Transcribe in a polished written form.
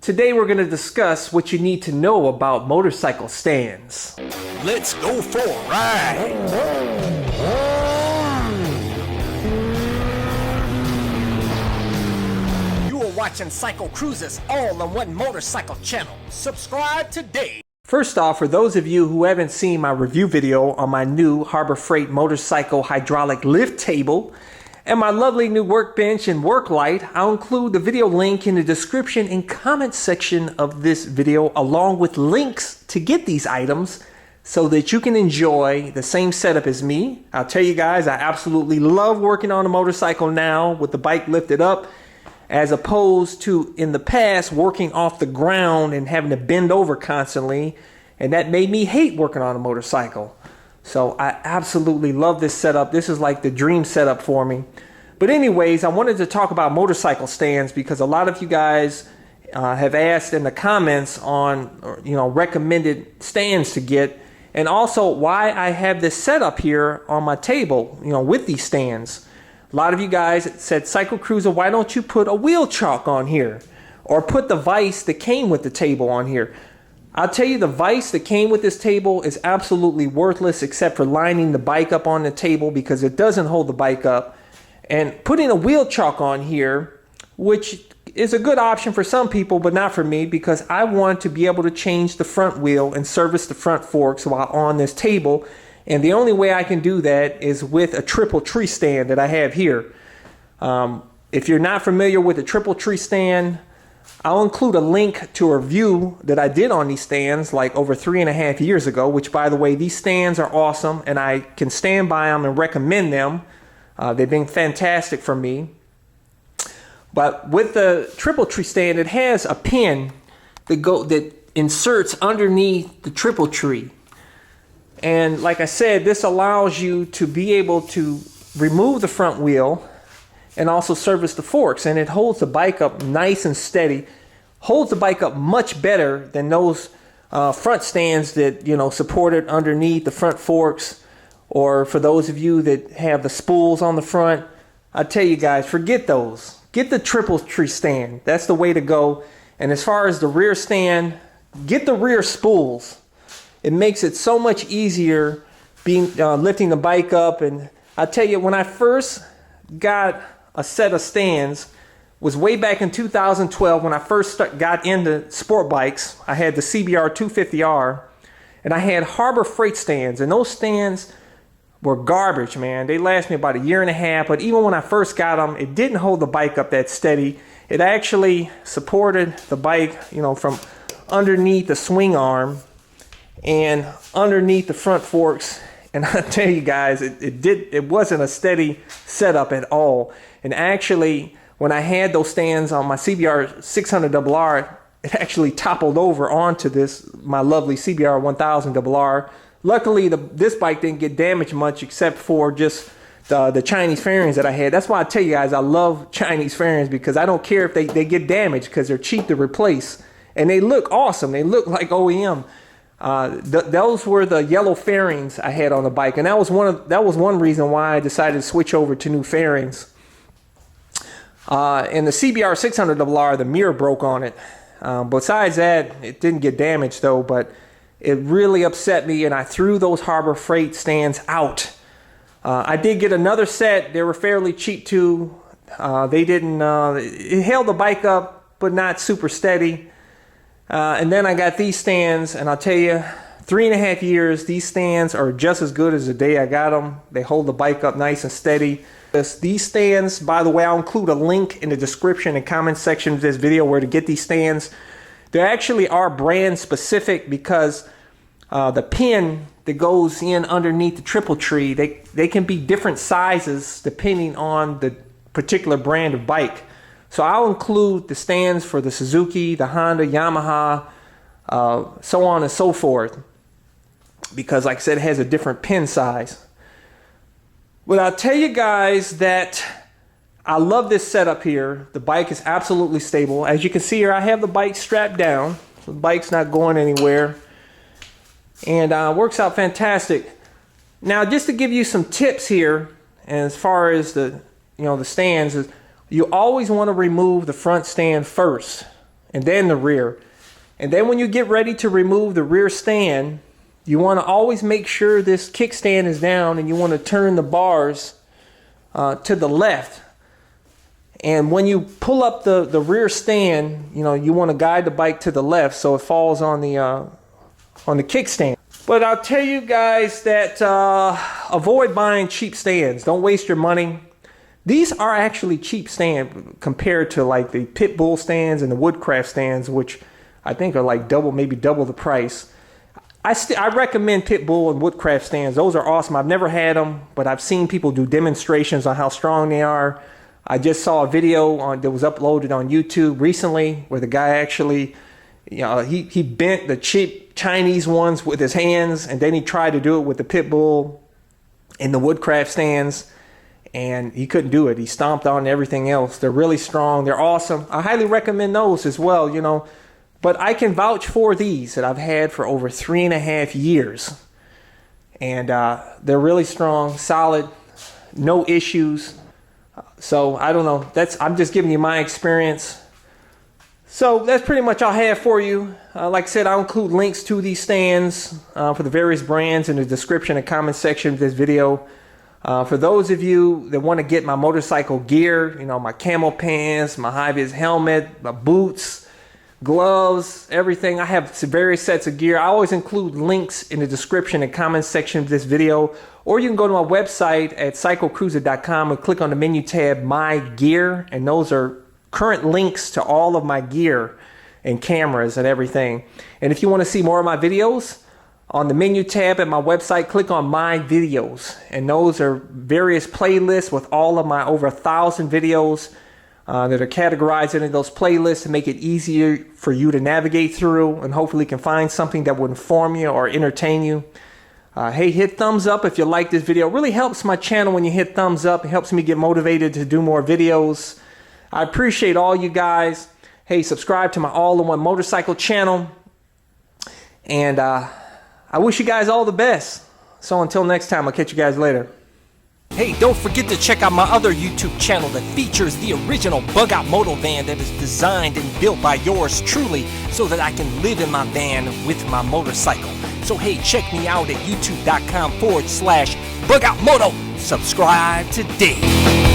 Today we're going to discuss what you need to know about motorcycle stands. Let's go for a ride! You are watching CycleCruza's all-in-one motorcycle channel. Subscribe today. First off, for those of you who haven't seen my review video on my new Harbor Freight motorcycle hydraulic lift table and my lovely new workbench and work light, I'll include the video link in the description and comment section of this video, along with links to get these items so that you can enjoy the same setup as me. I'll tell you guys, I absolutely love working on a motorcycle now with the bike lifted up, as opposed to in the past working off the ground and having to bend over constantly, and that made me hate working on a motorcycle. So I absolutely love this setup. This is like the dream setup for me. But anyways, I wanted to talk about motorcycle stands because a lot of you guys have asked in the comments on, recommended stands to get, and also why I have this setup here on my table, with these stands. A lot of you guys said, CycleCruza, why don't you put a wheel chock on here? Or put the vise that came with the table on here. I'll tell you, the vise that came with this table is absolutely worthless except for lining the bike up on the table, because it doesn't hold the bike up. And putting a wheel chock on here, which is a good option for some people, but not for me, because I want to be able to change the front wheel and service the front forks while on this table. And the only way I can do that is with a triple tree stand that I have here. If you're not familiar with a triple tree stand, I'll include a link to a review that I did on these stands like over 3.5 years ago, which, by the way, these stands are awesome and I can stand by them and recommend them. They've been fantastic for me. But with the triple tree stand, it has a pin that inserts underneath the triple tree. And like I said, this allows you to be able to remove the front wheel and also service the forks, and it holds the bike up nice and steady. Holds the bike up much better than those front stands that support it underneath the front forks, or for those of you that have the spools on the front. I tell you guys, forget those. Get the triple tree stand. That's the way to go. And as far as the rear stand, get the rear spools. It makes it so much easier lifting the bike up. And I tell you, when I first got a set of stands was way back in 2012 when I first got into sport bikes. I had the CBR 250R and I had Harbor Freight stands, and those stands were garbage, man. They lasted me about 1.5 years, but even when I first got them, it didn't hold the bike up that steady. It actually supported the bike, from underneath the swing arm and underneath the front forks. And I tell you guys, it wasn't a steady setup at all. And actually, when I had those stands on my CBR 600RR, it actually toppled over onto my lovely CBR 1000RR. Luckily, this bike didn't get damaged much except for just the Chinese fairings that I had. That's why I tell you guys, I love Chinese fairings, because I don't care if they get damaged, because they're cheap to replace. And they look awesome. They look like OEM. Those were the yellow fairings I had on the bike, and that was one reason why I decided to switch over to new fairings. And the CBR 600RR, the mirror broke on it. Besides that, it didn't get damaged though, but it really upset me, and I threw those Harbor Freight stands out. I did get another set. They were fairly cheap too. It held the bike up, but not super steady. And then I got these stands, and I'll tell you, 3.5 years, these stands are just as good as the day I got them. They hold the bike up nice and steady. These stands, by the way, I'll include a link in the description and comment section of this video where to get these stands. They actually are brand specific, because the pin that goes in underneath the triple tree, they can be different sizes depending on the particular brand of bike. So I'll include the stands for the Suzuki, the Honda, Yamaha, so on and so forth, because like I said, it has a different pin size. But I'll tell you guys that I love this setup here. The bike is absolutely stable. As you can see here, I have the bike strapped down, so the bike's not going anywhere, and works out fantastic. Now, just to give you some tips here, and as far as the stands, is you always want to remove the front stand first. and then the rear. And then when you get ready to remove the rear stand, you want to always make sure this kickstand is down, and you want to turn the bars to the left. And when you pull up the rear stand, you know, you want to guide the bike to the left so it falls on the kickstand. But I'll tell you guys that avoid buying cheap stands. Don't waste your money. These are actually cheap stands compared to like the pit bull stands and the woodcraft stands, which I think are like maybe double the price. I recommend pit bull and woodcraft stands. Those are awesome. I've never had them, but I've seen people do demonstrations on how strong they are. I just saw a video that was uploaded on YouTube recently where the guy actually, you know, he bent the cheap Chinese ones with his hands, and then he tried to do it with the pit bull and the woodcraft stands, and he couldn't do it. He stomped on everything else. They're really strong. They're awesome. I highly recommend those as well, you know. But I can vouch for these that I've had for over 3.5 years. And they're really strong, solid, no issues. So I don't know. I'm just giving you my experience. So that's pretty much all I have for you. Like I said, I'll include links to these stands for the various brands in the description and comment section of this video. For those of you that want to get my motorcycle gear, you know, my camo pants, my high-vis helmet, my boots, gloves, everything. I have various sets of gear. I always include links in the description and comment section of this video. Or you can go to my website at CycleCruza.com and click on the menu tab, My Gear. And those are current links to all of my gear and cameras and everything. And if you want to see more of my videos, on the menu tab at my website, click on My Videos. And those are various playlists with all of my over 1,000 videos that are categorized into those playlists to make it easier for you to navigate through, and hopefully can find something that would inform you or entertain you. Hey, hit thumbs up if you like this video. It really helps my channel when you hit thumbs up. It helps me get motivated to do more videos. I appreciate all you guys. Hey, subscribe to my all-in-one motorcycle channel. And I wish you guys all the best. So until next time, I'll catch you guys later. Hey, don't forget to check out my other YouTube channel that features the original bug-out moto van that is designed and built by yours truly so that I can live in my van with my motorcycle. So hey, check me out at youtube.com/bugoutmoto. Subscribe today.